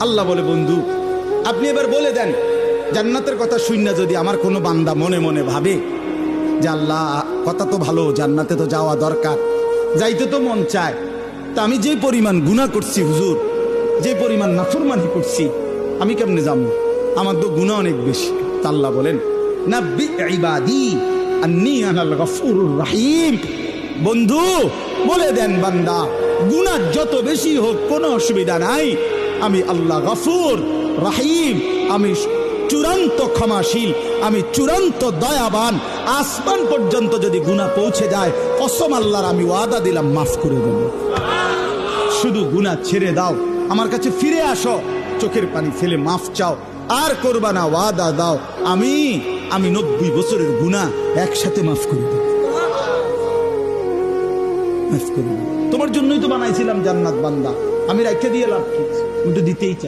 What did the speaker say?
আল্লাহ বলে, বন্ধু আপনি এবার বলে দেন, জান্নাতের কথা শুননা যদি আমার কোনো বান্দা মনে মনে ভাবে যে আল্লাহ কথা তো ভালো, জান্নাতে তো যাওয়া দরকার, যাইতে তো মন চায়, তা আমি যে পরিমাণ গুনাহ করছি হুজুর, যে পরিমাণ নাফরমানি করছি, আমি কেমনে যাবো? আমার তো গুনাহ অনেক বেশি। তা আল্লাহ বলেন, নাব্বি ইবাদি আন্নী আনাল গফুরুর রহিম। বন্ধু বলে দেন, বান্দা গুনাহ যত বেশি হোক কোনো অসুবিধা নাই, আমি আল্লাহ গফুর রহিম, আমি চূড়ান্ত ক্ষমাশীল, আমি চূড়ান্ত দয়াবান। আসমান পর্যন্ত যদি গুনাহ পৌঁছে যায়, কসম আল্লাহর আমি ওয়াদা দিলাম মাফ করে দেব। শুধু গুনাহ ছেড়ে দাও, আমার কাছে ফিরে আসো, চোখের পানি ফেলে মাফ চাও, আর করবা না, ওয়াদা দাও, আমি 90 বছরের গুনাহ একসাথে মাফ করে দেব। মাফ করে দেব। তোমার জন্যই তো বানাইছিলাম জান্নাত বান্দা, আমি রাখতে দিয়ে লাভ কি? আমি তো দিতেই চাই।